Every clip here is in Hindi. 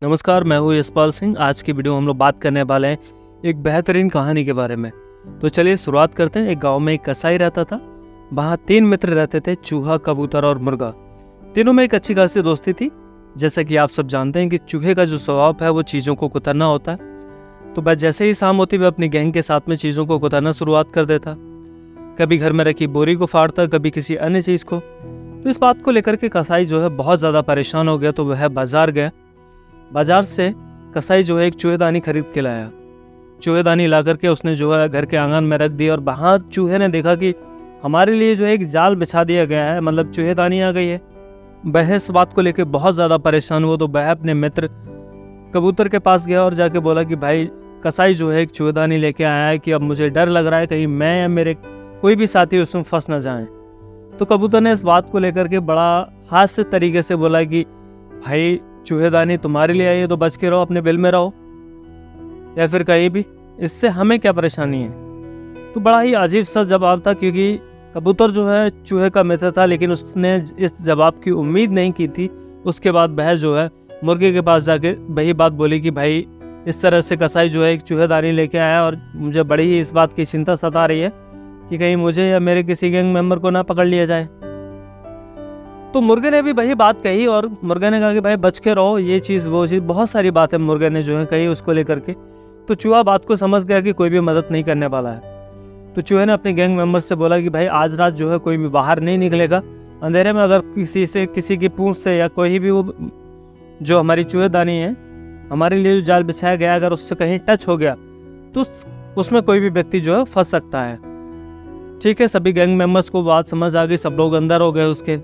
नमस्कार, मैं हूँ यशपाल सिंह। आज की वीडियो हम लोग बात करने वाले हैं एक बेहतरीन कहानी के बारे में। तो चलिए शुरुआत करते हैं। एक गांव में एक कसाई रहता था। वहाँ 3 मित्र रहते थे, चूहा, कबूतर और मुर्गा। तीनों में एक अच्छी खासी दोस्ती थी। जैसा कि आप सब जानते हैं कि चूहे का जो स्वभाव है वो चीज़ों को कुतरना होता है। तो बस जैसे ही शाम होती वह अपनी गैंग के साथ में चीज़ों को कुतरना शुरुआत कर देता। कभी घर में रखी बोरी को फाड़ता, कभी किसी अन्य चीज़ को। तो इस बात को लेकर के कसाई जो है बहुत ज़्यादा परेशान हो गया। तो वह बाजार गया। बाजार से कसाई जो है एक चूहेदानी खरीद के लाया। चूहेदानी ला करके उसने जो है घर के आंगन में रख दी और वहाँ चूहे ने देखा कि हमारे लिए जो है एक जाल बिछा दिया गया है, मतलब चूहेदानी आ गई है। वह इस बात को लेकर बहुत ज़्यादा परेशान हुआ। तो वह अपने मित्र कबूतर के पास गया और जाके बोला कि भाई, कसाई जो है एक चूहेदानी लेके आया है कि अब मुझे डर लग रहा है कहीं मैं या मेरे कोई भी साथी उसमें फंस ना जाएं। तो कबूतर ने इस बात को लेकर के बड़ा हास्य तरीके से बोला कि भाई, चूहेदानी तुम्हारे लिए आई है तो बच के रहो, अपने बिल में रहो या फिर कहीं भी, इससे हमें क्या परेशानी है। तो बड़ा ही अजीब सा जवाब था, क्योंकि कबूतर जो है चूहे का मित्र था, लेकिन उसने इस जवाब की उम्मीद नहीं की थी। उसके बाद वह जो है मुर्गे के पास जाके वही बात बोली कि भाई, इस तरह से कसाई जो है एक चूहेदानी लेके आया और मुझे बड़ी ही इस बात की चिंता सता रही है कि कहीं मुझे या मेरे किसी गैंग मेंबर को ना पकड़ लिया जाए। तो मुर्गे ने भी वही बात कही और मुर्गे ने कहा कि भाई बच के रहो, ये चीज़ वो चीज़, बहुत सारी बातें मुर्गे ने जो है कही उसको लेकर के। तो चूहा बात को समझ गया कि कोई भी मदद नहीं करने वाला है। तो चूहे ने अपने गैंग मेंबर से बोला कि भाई, आज रात जो है कोई भी बाहर नहीं निकलेगा। अंधेरे में अगर किसी की पूंछ से या कोई भी वो जो हमारी चूहेदानी है, हमारे लिए जो जाल बिछाया गया, अगर उससे कहीं टच हो गया तो उसमें कोई भी व्यक्ति जो है फंस सकता है। ठीक है, सभी गैंग मेंबर्स को बात समझ आ गई। सब लोग अंदर हो गए उसके।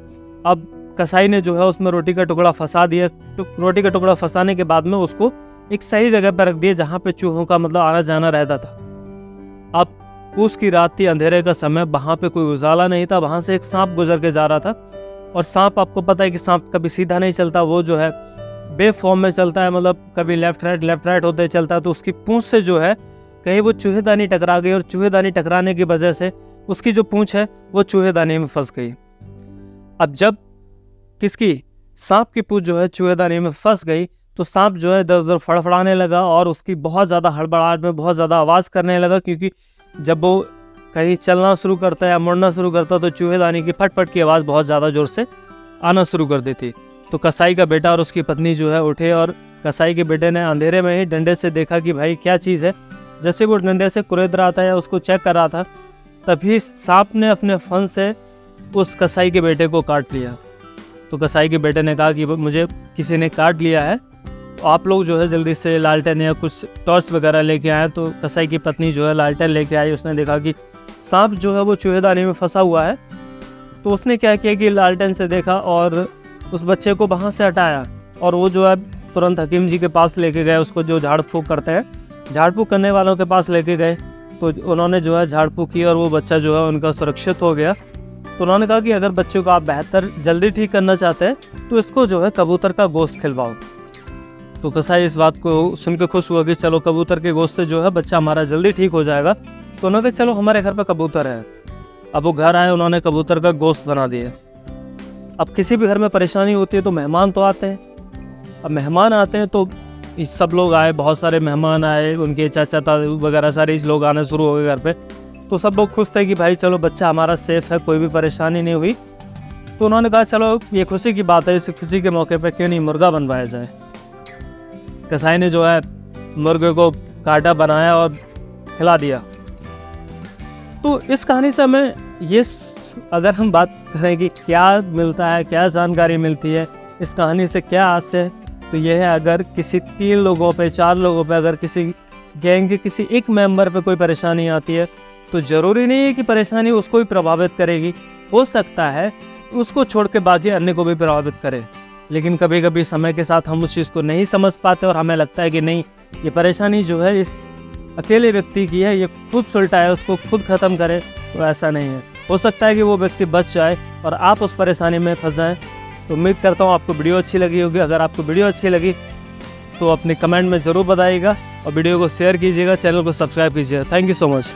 अब कसाई ने जो है उसमें रोटी का टुकड़ा फंसा दिया। तो रोटी का टुकड़ा फंसाने के बाद में उसको एक सही जगह पर रख दिया जहाँ पे चूहों का मतलब आना जाना रहता था। अब पूस की रात थी, अंधेरे का समय, वहाँ पे कोई उजाला नहीं था। वहाँ से एक सांप गुजर के जा रहा था। और सांप, आपको पता है कि सांप कभी सीधा नहीं चलता, वो जो है वेव फॉर्म में चलता है, मतलब कभी लेफ्ट राइट होते चलता है। तो उसकी पूंछ से जो है कहीं वो चूहेदानी टकरा गई और चूहेदानी टकराने की वजह से उसकी जो पूंछ है वो चूहेदानी में फंस गई। अब जब सांप की पूंछ जो है चूहेदानी में फंस गई तो सांप जो है इधर उधर फड़फड़ाने लगा और उसकी बहुत ज़्यादा हड़बड़ाहट में बहुत ज़्यादा आवाज़ करने लगा, क्योंकि जब वो कहीं चलना शुरू करता है या मुड़ना शुरू करता तो चूहेदानी की फटफट की आवाज़ बहुत ज़्यादा ज़ोर से आना शुरू कर देती। तो कसाई का बेटा और उसकी पत्नी जो है उठे और कसाई के बेटे ने अंधेरे में ही डंडे से देखा कि भाई क्या चीज़ है। जैसे वो डंडे से कुरेद रहा था या उसको चेक कर रहा था, तभी सांप ने अपने फन से उस कसाई के बेटे को काट लिया। तो कसाई के बेटे ने कहा कि मुझे किसी ने काट लिया है, तो आप लोग जो है जल्दी से लालटेन या कुछ टॉर्च वगैरह लेके आए। तो कसाई की पत्नी जो है लालटेन लेके आई। उसने देखा कि सांप जो है वो चूहेदानी में फंसा हुआ है। तो उसने क्या किया कि लालटेन से देखा और उस बच्चे को वहाँ से हटाया और वो जो है तुरंत हकीम जी के पास लेके गए। उसको जो झाड़ फूँक करते हैं, झाड़ फूँक करने वालों के पास लेके गए। तो उन्होंने जो है झाड़ फूँक की और वो बच्चा जो है उनका सुरक्षित हो गया। तो उन्होंने कहा कि अगर बच्चों को आप बेहतर जल्दी ठीक करना चाहते हैं तो इसको जो है कबूतर का गोश्त खिलवाओ। तो कसाई इस बात को सुन के खुश हुआ कि चलो कबूतर के गोश्त से जो है बच्चा हमारा जल्दी ठीक हो जाएगा। तो उन्होंने कहा चलो, हमारे घर पर कबूतर है। अब वो घर आए, उन्होंने कबूतर का गोश्त बना दिया। अब किसी भी घर में परेशानी होती है तो मेहमान तो आते हैं। अब मेहमान आते हैं तो सब लोग आए, बहुत सारे मेहमान आए, उनके चाचा ताऊ वगैरह सारे लोग आने शुरू हो गए घर पे। तो सब लोग खुश थे कि भाई चलो बच्चा हमारा सेफ है, कोई भी परेशानी नहीं हुई। तो उन्होंने कहा चलो ये खुशी की बात है, इस खुशी के मौके पे क्यों नहीं मुर्गा बनवाया जाए। कसाई ने जो है मुर्गे को काटा, बनाया और खिला दिया। तो इस कहानी से हमें ये, अगर हम बात करें कि क्या मिलता है, क्या जानकारी मिलती है इस कहानी से, क्या आशय है, तो यह है अगर किसी 3 लोगों पे, 4 लोगों पे, अगर किसी गैंग के किसी एक मेंबर पे कोई परेशानी आती है तो ज़रूरी नहीं है कि परेशानी उसको भी प्रभावित करेगी। हो सकता है उसको छोड़ के बाकी अन्य को भी प्रभावित करे। लेकिन कभी कभी समय के साथ हम उस चीज़ को नहीं समझ पाते और हमें लगता है कि नहीं, ये परेशानी जो है इस अकेले व्यक्ति की है, ये खुद सुलटा है, उसको खुद ख़त्म करे। तो ऐसा नहीं है। हो सकता है कि वो व्यक्ति बच जाए और आप उस परेशानी में फंस जाएँ। तो उम्मीद करता हूँ आपको वीडियो अच्छी लगी होगी। अगर आपको वीडियो अच्छी लगी तो अपने कमेंट में ज़रूर बताइएगा और वीडियो को शेयर कीजिएगा, चैनल को सब्सक्राइब कीजिएगा। Thank you so much.